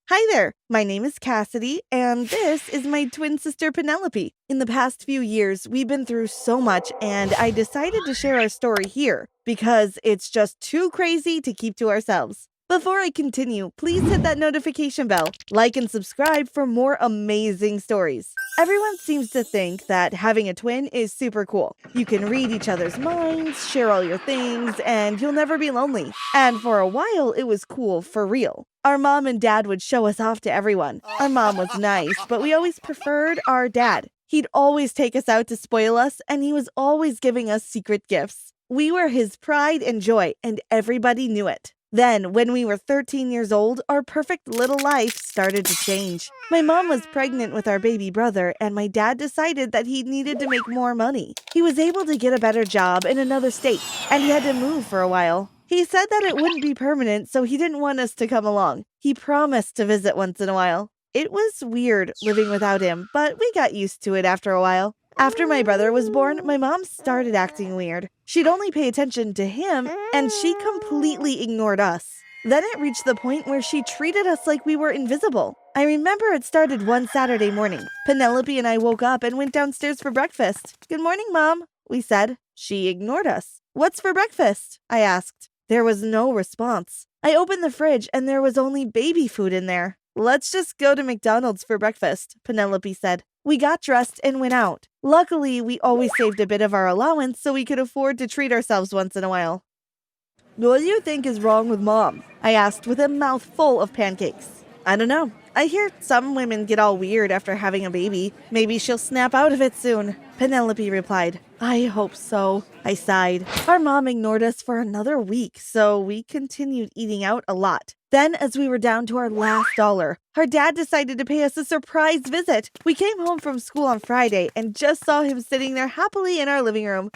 Hi there, my name is Cassidy, and this is my twin sister Penelope. In the past few years, we've been through so much, and I decided to share our story here because it's just too crazy to keep to ourselves. Before I continue, please hit that notification bell, like and subscribe for more amazing stories. Everyone seems to think that having a twin is super cool. You can read each other's minds, share all your things, and you'll never be lonely. And for a while, it was cool for real. Our mom and dad would show us off to everyone. Our mom was nice, but we always preferred our dad. He'd always take us out to spoil us, and he was always giving us secret gifts. We were his pride and joy, and everybody knew it. Then, when we were 13 years old, our perfect little life started to change. My mom was pregnant with our baby brother, and my dad decided that he needed to make more money. He was able to get a better job in another state, and he had to move for a while. He said that it wouldn't be permanent, so he didn't want us to come along. He promised to visit once in a while. It was weird living without him, but we got used to it after a while. After my brother was born, my mom started acting weird. She'd only pay attention to him, and she completely ignored us. Then it reached the point where she treated us like we were invisible. I remember it started one Saturday morning. Penelope and I woke up and went downstairs for breakfast. "Good morning, Mom," we said. She ignored us. "What's for breakfast?" I asked. There was no response. I opened the fridge and there was only baby food in there. "Let's just go to McDonald's for breakfast," Penelope said. We got dressed and went out. Luckily, we always saved a bit of our allowance so we could afford to treat ourselves once in a while. "What do you think is wrong with Mom?" I asked with a mouth full of pancakes. "I don't know. I hear some women get all weird after having a baby. Maybe she'll snap out of it soon," Penelope replied. "I hope so," I sighed. Our mom ignored us for another week, so we continued eating out a lot. Then, as we were down to our last dollar, our dad decided to pay us a surprise visit. We came home from school on Friday and just saw him sitting there happily in our living room.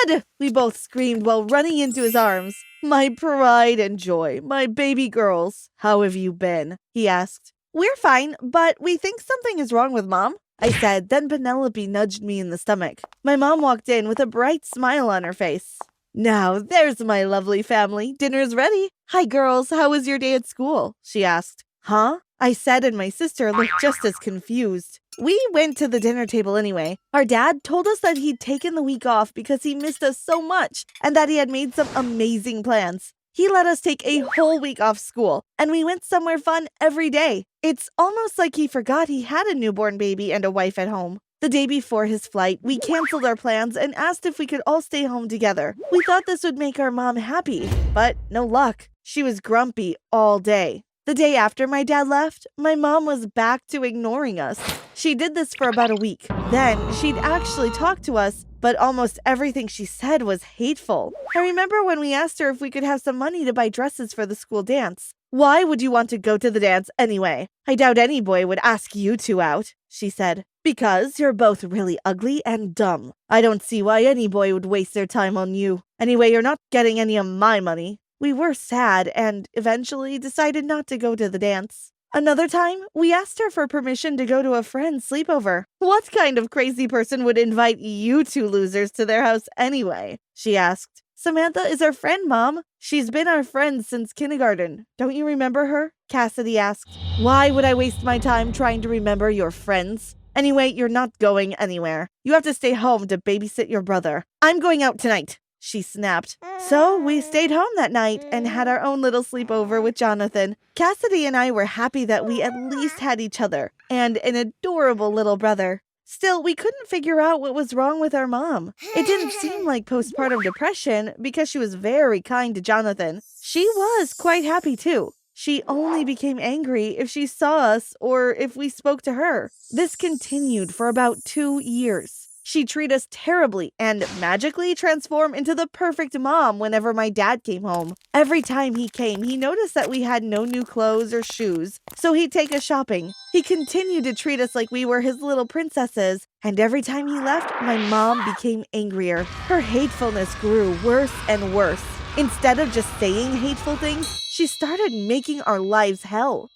"Dad!" we both screamed while running into his arms. "My pride and joy, my baby girls, how have you been?" he asked. "We're fine, but we think something is wrong with Mom," I said. Then Penelope nudged me in the stomach. My mom walked in with a bright smile on her face. "Now, there's my lovely family. Dinner's ready. Hi, girls. How was your day at school?" she asked. "Huh?" I said, and my sister looked just as confused. We went to the dinner table anyway. Our dad told us that he'd taken the week off because he missed us so much and that he had made some amazing plans. He let us take a whole week off school, and we went somewhere fun every day. It's almost like he forgot he had a newborn baby and a wife at home. The day before his flight, we canceled our plans and asked if we could all stay home together. We thought this would make our mom happy, but no luck. She was grumpy all day. The day after my dad left, my mom was back to ignoring us. She did this for about a week. Then she'd actually talk to us, but almost everything she said was hateful. I remember when we asked her if we could have some money to buy dresses for the school dance. "Why would you want to go to the dance anyway? I doubt any boy would ask you two out," she said. "Because you're both really ugly and dumb. I don't see why any boy would waste their time on you. Anyway, you're not getting any of my money." We were sad and eventually decided not to go to the dance. Another time, we asked her for permission to go to a friend's sleepover. "What kind of crazy person would invite you two losers to their house anyway?" she asked. "Samantha is our friend, Mom. She's been our friend since kindergarten. Don't you remember her?" Cassidy asked. "Why would I waste my time trying to remember your friends? Anyway, you're not going anywhere. You have to stay home to babysit your brother." "I'm going out tonight," she snapped. So we stayed home that night and had our own little sleepover with Jonathan. Cassidy and I were happy that we at least had each other and an adorable little brother. Still, we couldn't figure out what was wrong with our mom. It didn't seem like postpartum depression because she was very kind to Jonathan. She was quite happy too. She only became angry if she saw us or if we spoke to her. This continued for about 2 years. She'd treat us terribly and magically transform into the perfect mom whenever my dad came home. Every time he came, he noticed that we had no new clothes or shoes, so he'd take us shopping. He continued to treat us like we were his little princesses, and every time he left, my mom became angrier. Her hatefulness grew worse and worse. Instead of just saying hateful things, she started making our lives hell.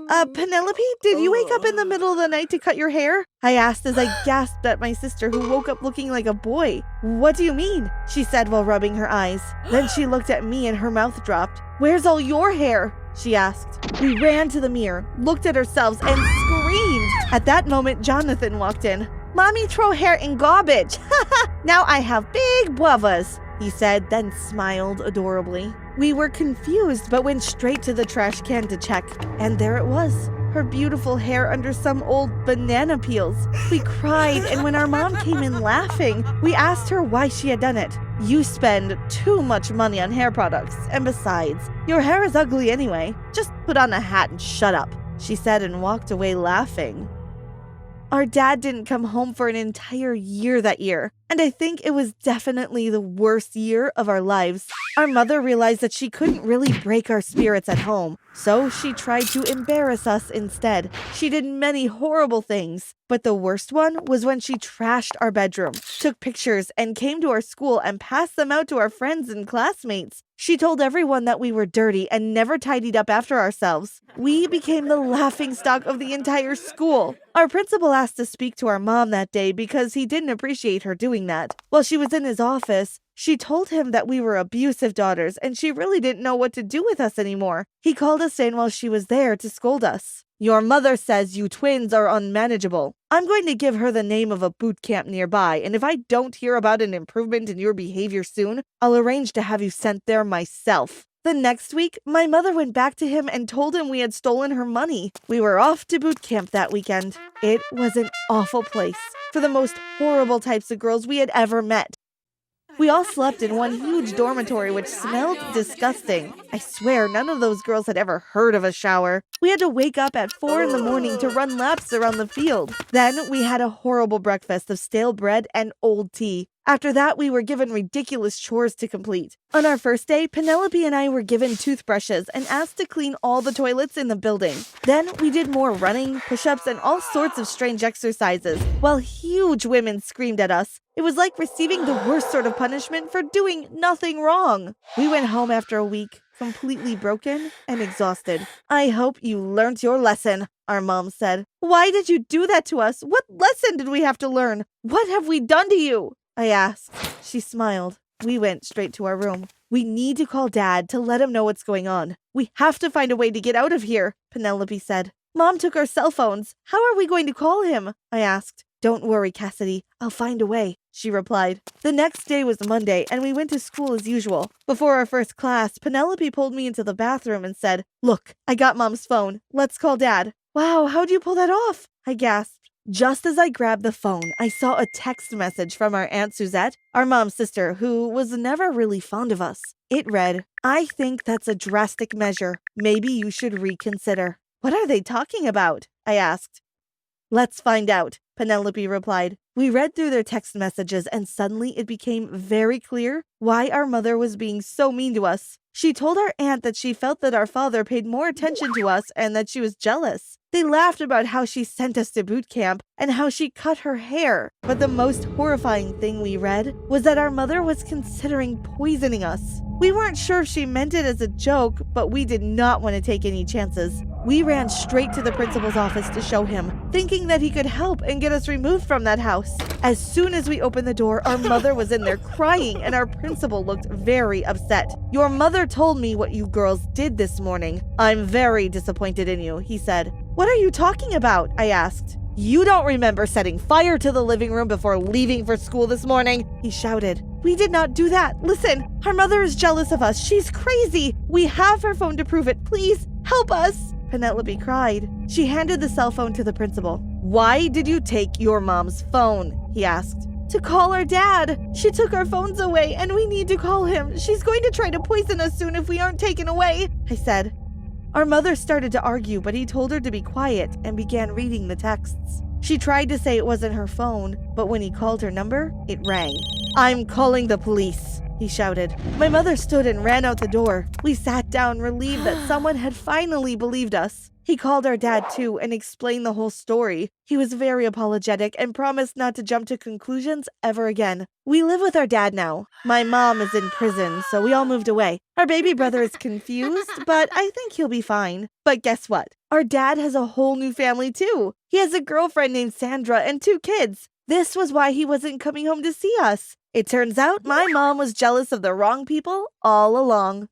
Penelope, did you wake up in the middle of the night to cut your hair?" I asked as I gasped at my sister, who woke up looking like a boy. "What do you mean?" she said while rubbing her eyes. Then she looked at me and her mouth dropped. "Where's all your hair?" she asked. We ran to the mirror, looked at ourselves, and screamed. At that moment, Jonathan walked in. "Mommy throw hair in garbage. Now I have big brothers," he said, then smiled adorably. We were confused, but went straight to the trash can to check. And there it was. Her beautiful hair under some old banana peels. We cried, and when our mom came in laughing, we asked her why she had done it. "You spend too much money on hair products, and besides, your hair is ugly anyway. Just put on a hat and shut up," she said and walked away laughing. Our dad didn't come home for an entire year that year, and I think it was definitely the worst year of our lives. Our mother realized that she couldn't really break our spirits at home, so she tried to embarrass us instead. She did many horrible things, but the worst one was when she trashed our bedroom, took pictures, and came to our school and passed them out to our friends and classmates. She told everyone that we were dirty and never tidied up after ourselves. We became the laughingstock of the entire school. Our principal asked to speak to our mom that day because he didn't appreciate her doing that. While she was in his office, she told him that we were abusive daughters and she really didn't know what to do with us anymore. He called us in while she was there to scold us. "Your mother says you twins are unmanageable. I'm going to give her the name of a boot camp nearby, and if I don't hear about an improvement in your behavior soon, I'll arrange to have you sent there myself." The next week, my mother went back to him and told him we had stolen her money. We were off to boot camp that weekend. It was an awful place for the most horrible types of girls we had ever met. We all slept in one huge dormitory which smelled disgusting. I swear none of those girls had ever heard of a shower. We had to wake up at 4 in the morning to run laps around the field. Then we had a horrible breakfast of stale bread and old tea. After that, we were given ridiculous chores to complete. On our first day, Penelope and I were given toothbrushes and asked to clean all the toilets in the building. Then we did more running, push-ups, and all sorts of strange exercises, while huge women screamed at us. It was like receiving the worst sort of punishment for doing nothing wrong. We went home after a week, completely broken and exhausted. "I hope you learned your lesson," our mom said. "Why did you do that to us? What lesson did we have to learn? What have we done to you?" I asked. She smiled. We went straight to our room. "We need to call Dad to let him know what's going on. We have to find a way to get out of here," Penelope said. "Mom took our cell phones. How are we going to call him?" I asked. "Don't worry, Cassidy. I'll find a way," she replied. The next day was Monday, and we went to school as usual. Before our first class, Penelope pulled me into the bathroom and said, "Look, I got Mom's phone. Let's call Dad." "Wow, how'd you pull that off?" I gasped. Just as I grabbed the phone, I saw a text message from our Aunt Suzette, our mom's sister, who was never really fond of us. It read, "I think that's a drastic measure. Maybe you should reconsider." "What are they talking about?" I asked. "Let's find out," Penelope replied. We read through their text messages and suddenly it became very clear why our mother was being so mean to us. She told our aunt that she felt that our father paid more attention to us and that she was jealous. They laughed about how she sent us to boot camp and how she cut her hair. But the most horrifying thing we read was that our mother was considering poisoning us. We weren't sure if she meant it as a joke, but we did not want to take any chances. We ran straight to the principal's office to show him, thinking that he could help and get us removed from that house. As soon as we opened the door, our mother was in there crying and our principal looked very upset. "Your mother told me what you girls did this morning. I'm very disappointed in you," he said. "What are you talking about?" I asked. "You don't remember setting fire to the living room before leaving for school this morning?" he shouted. "We did not do that. Listen, our mother is jealous of us. She's crazy. We have her phone to prove it. Please, help us," Penelope cried. She handed the cell phone to the principal. "Why did you take your mom's phone?" he asked. "To call our dad. She took our phones away and we need to call him. She's going to try to poison us soon if we aren't taken away," I said. Our mother started to argue, but he told her to be quiet and began reading the texts. She tried to say it wasn't her phone, but when he called her number, it rang. "I'm calling the police," he shouted. My mother stood and ran out the door. We sat down, relieved that someone had finally believed us. He called our dad too and explained the whole story. He was very apologetic and promised not to jump to conclusions ever again. We live with our dad now. My mom is in prison, so we all moved away. Our baby brother is confused, but I think he'll be fine. But guess what? Our dad has a whole new family too. He has a girlfriend named Sandra and 2 kids. This was why he wasn't coming home to see us. It turns out my mom was jealous of the wrong people all along.